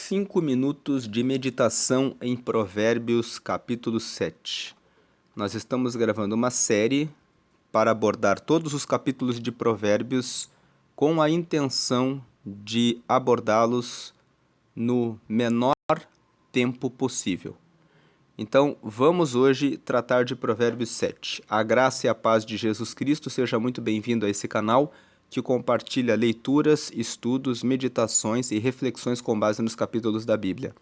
5 minutos de meditação em Provérbios, capítulo 7. Nós estamos gravando uma série para abordar todos os capítulos de Provérbios com a intenção de abordá-los no menor tempo possível. Então, vamos hoje tratar de Provérbios 7. A graça e a paz de Jesus Cristo, seja muito bem-vindo a esse canal que compartilha leituras, estudos, meditações e reflexões com base nos capítulos da Bíblia.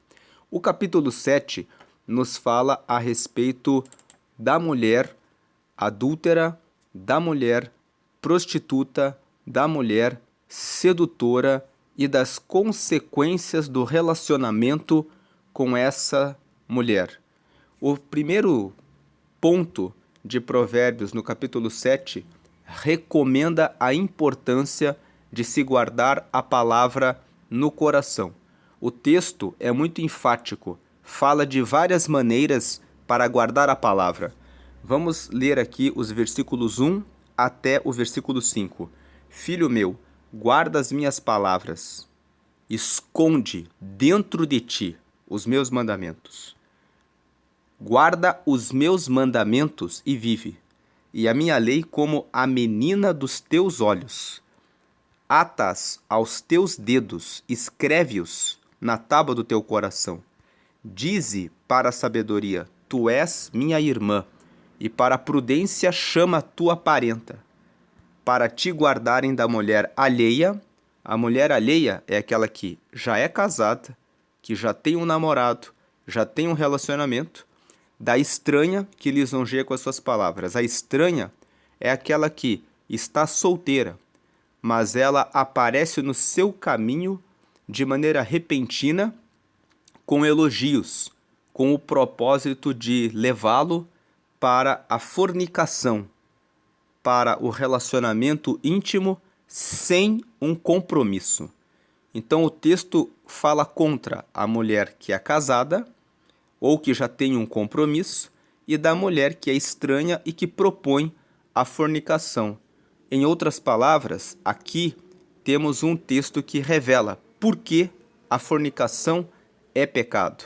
O capítulo 7 nos fala a respeito da mulher adúltera, da mulher prostituta, da mulher sedutora e das consequências do relacionamento com essa mulher. O primeiro ponto de Provérbios no capítulo 7 recomenda a importância de se guardar a palavra no coração. O texto é muito enfático, fala de várias maneiras para guardar a palavra. Vamos ler aqui os versículos 1 até o versículo 5. Filho meu, guarda as minhas palavras, esconde dentro de ti os meus mandamentos. Guarda os meus mandamentos e vive, e a minha lei como a menina dos teus olhos. Ata-as aos teus dedos, escreve-os na tábua do teu coração. Dize para a sabedoria, tu és minha irmã, e para a prudência chama tua parenta. Para te guardarem da mulher alheia, a mulher alheia é aquela que já é casada, que já tem um namorado, já tem um relacionamento, da estranha que lisonjeia com as suas palavras. A estranha é aquela que está solteira, mas ela aparece no seu caminho de maneira repentina, com elogios, com o propósito de levá-lo para a fornicação, para o relacionamento íntimo sem um compromisso. Então o texto fala contra a mulher que é casada, ou que já tem um compromisso, e da mulher que é estranha e que propõe a fornicação. Em outras palavras, aqui temos um texto que revela por que a fornicação é pecado.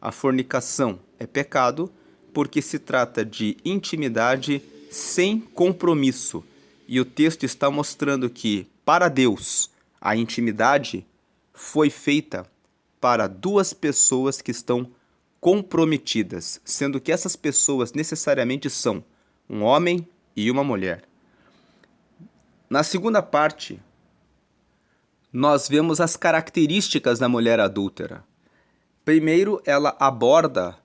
A fornicação é pecado porque se trata de intimidade sem compromisso. E o texto está mostrando que, para Deus, a intimidade foi feita para duas pessoas que estão comprometidas, sendo que essas pessoas necessariamente são um homem e uma mulher. Na segunda parte, nós vemos as características da mulher adúltera. Primeiro, ela aborda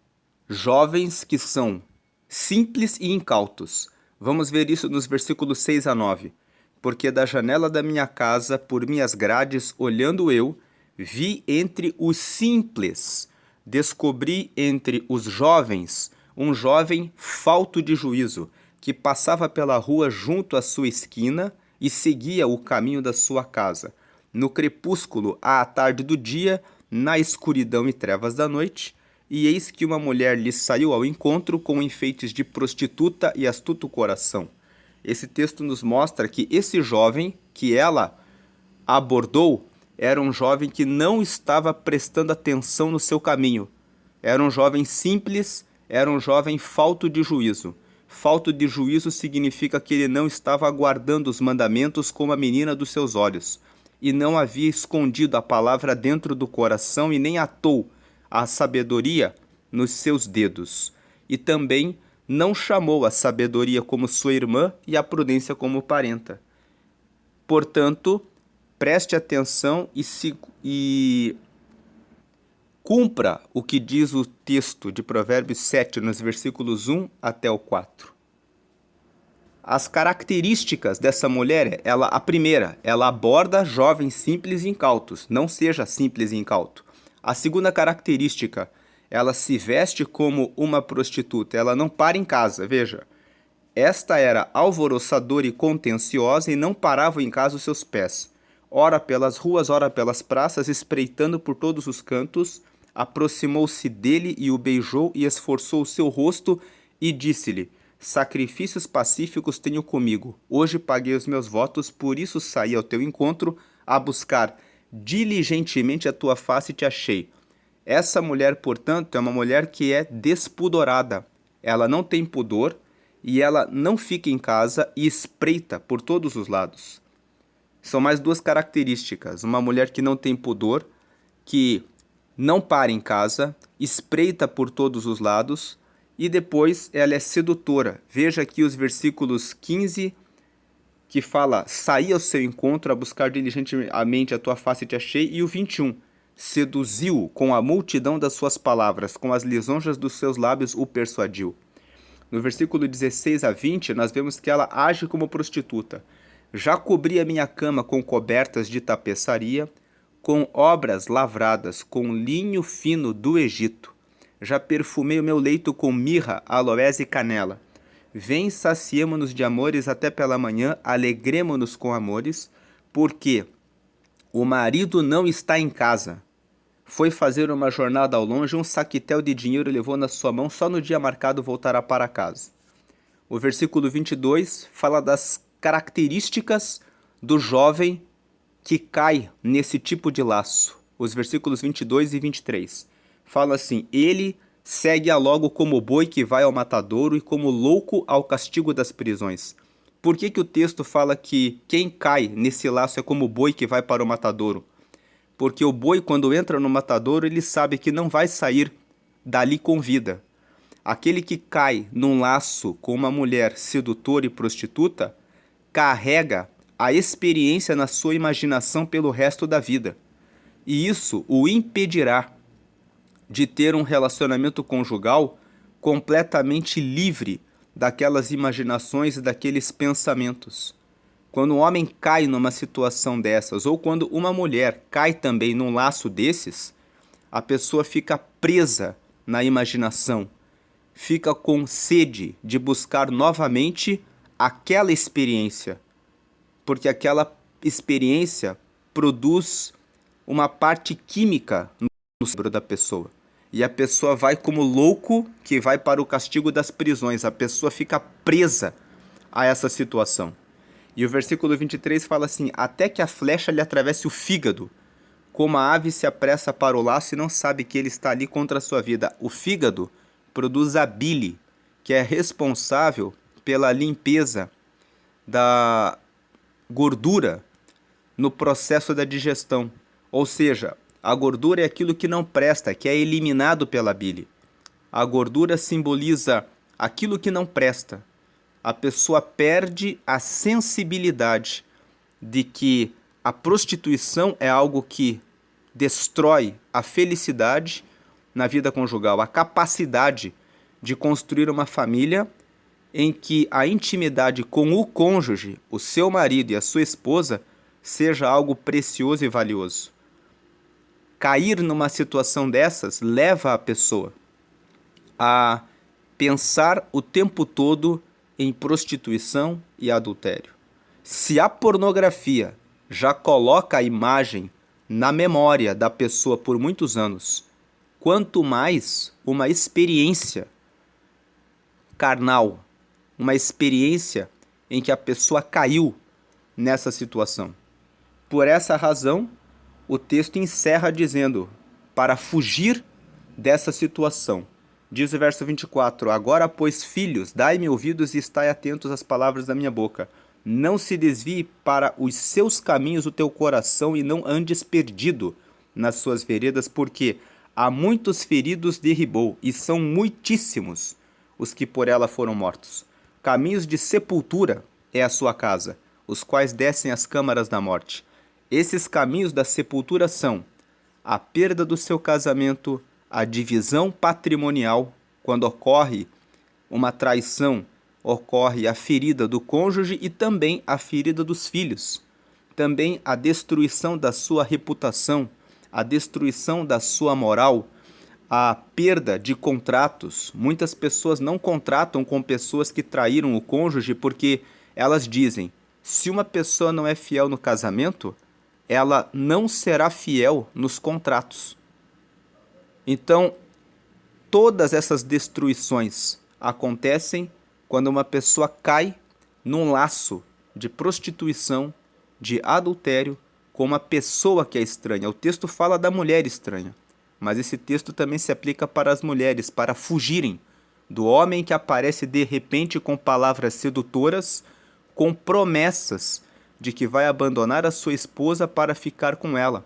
jovens que são simples e incautos. Vamos ver isso nos versículos 6 a 9. Porque da janela da minha casa, por minhas grades, olhando eu, vi entre os simples, descobri entre os jovens um jovem falto de juízo, que passava pela rua junto à sua esquina e seguia o caminho da sua casa. No crepúsculo, à tarde do dia, na escuridão e trevas da noite, e eis que uma mulher lhe saiu ao encontro com enfeites de prostituta e astuto coração. Esse texto nos mostra que esse jovem que ela abordou era um jovem que não estava prestando atenção no seu caminho. Era um jovem simples, era um jovem falto de juízo. Falto de juízo significa que ele não estava guardando os mandamentos como a menina dos seus olhos, e não havia escondido a palavra dentro do coração e nem atou a sabedoria nos seus dedos. E também não chamou a sabedoria como sua irmã e a prudência como parenta. Portanto, preste atenção e cumpra o que diz o texto de Provérbios 7, nos versículos 1 até o 4. As características dessa mulher, a primeira, ela aborda jovens simples e incautos. Não seja simples e incauto. A segunda característica, ela se veste como uma prostituta. Ela não para em casa, veja. Esta era alvoroçadora e contenciosa e não parava em casa os seus pés. Ora pelas ruas, ora pelas praças, espreitando por todos os cantos, aproximou-se dele e o beijou e esforçou o seu rosto e disse-lhe: sacrifícios pacíficos tenho comigo. Hoje paguei os meus votos, por isso saí ao teu encontro a buscar diligentemente a tua face te achei. Essa mulher, portanto, é uma mulher que é despudorada. Ela não tem pudor e ela não fica em casa e espreita por todos os lados. São mais duas características. Uma mulher que não tem pudor, que não para em casa, espreita por todos os lados e depois ela é sedutora. Veja aqui os versículos 15, que fala, saí ao seu encontro a buscar diligentemente a tua face te achei, e o 21, seduziu com a multidão das suas palavras, com as lisonjas dos seus lábios o persuadiu. No versículo 16 a 20, nós vemos que ela age como prostituta. Já cobri a minha cama com cobertas de tapeçaria, com obras lavradas, com linho fino do Egito. Já perfumei o meu leito com mirra, aloés e canela. Vem, saciemo-nos de amores até pela manhã, alegremo-nos com amores, porque o marido não está em casa. Foi fazer uma jornada ao longe, um saquitel de dinheiro levou na sua mão, só no dia marcado voltará para casa. O versículo 22 fala das características do jovem que cai nesse tipo de laço. Os versículos 22 e 23. Fala assim, ele segue-a logo como boi que vai ao matadouro e como louco ao castigo das prisões. Por que o texto fala que quem cai nesse laço é como boi que vai para o matadouro? Porque o boi, quando entra no matadouro, ele sabe que não vai sair dali com vida. Aquele que cai num laço com uma mulher sedutora e prostituta, carrega a experiência na sua imaginação pelo resto da vida. E isso o impedirá de ter um relacionamento conjugal completamente livre daquelas imaginações e daqueles pensamentos. Quando um homem cai numa situação dessas, ou quando uma mulher cai também num laço desses, a pessoa fica presa na imaginação, fica com sede de buscar novamente aquela experiência, porque aquela experiência produz uma parte química no cérebro da pessoa. E a pessoa vai como louco que vai para o castigo das prisões. A pessoa fica presa a essa situação. E o versículo 23 fala assim, até que a flecha lhe atravesse o fígado, como a ave se apressa para o laço e não sabe que ele está ali contra a sua vida. O fígado produz a bile, que é responsável pela limpeza da gordura no processo da digestão. Ou seja, a gordura é aquilo que não presta, que é eliminado pela bile. A gordura simboliza aquilo que não presta. A pessoa perde a sensibilidade de que a prostituição é algo que destrói a felicidade na vida conjugal, a capacidade de construir uma família em que a intimidade com o cônjuge, o seu marido e a sua esposa, seja algo precioso e valioso. Cair numa situação dessas leva a pessoa a pensar o tempo todo em prostituição e adultério. Se a pornografia já coloca a imagem na memória da pessoa por muitos anos, quanto mais uma experiência carnal, uma experiência em que a pessoa caiu nessa situação. Por essa razão, o texto encerra dizendo, para fugir dessa situação. Diz o verso 24, agora, pois, filhos, dai-me ouvidos e estai atentos às palavras da minha boca. Não se desvie para os seus caminhos o teu coração e não andes perdido nas suas veredas, porque há muitos feridos derribou e são muitíssimos os que por ela foram mortos. Caminhos de sepultura é a sua casa, os quais descem às câmaras da morte. Esses caminhos da sepultura são a perda do seu casamento, a divisão patrimonial, quando ocorre uma traição, ocorre a ferida do cônjuge e também a ferida dos filhos. Também a destruição da sua reputação, a destruição da sua moral, a perda de contratos. Muitas pessoas não contratam com pessoas que traíram o cônjuge porque elas dizem, se uma pessoa não é fiel no casamento, ela não será fiel nos contratos. Então, todas essas destruições acontecem quando uma pessoa cai num laço de prostituição, de adultério como a pessoa que é estranha. O texto fala da mulher estranha, mas esse texto também se aplica para as mulheres, para fugirem do homem que aparece de repente com palavras sedutoras, com promessas de que vai abandonar a sua esposa para ficar com ela.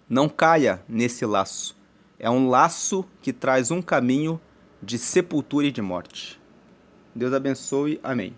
Não caia nesse laço. É um laço que traz um caminho de sepultura e de morte. Deus abençoe. Amém.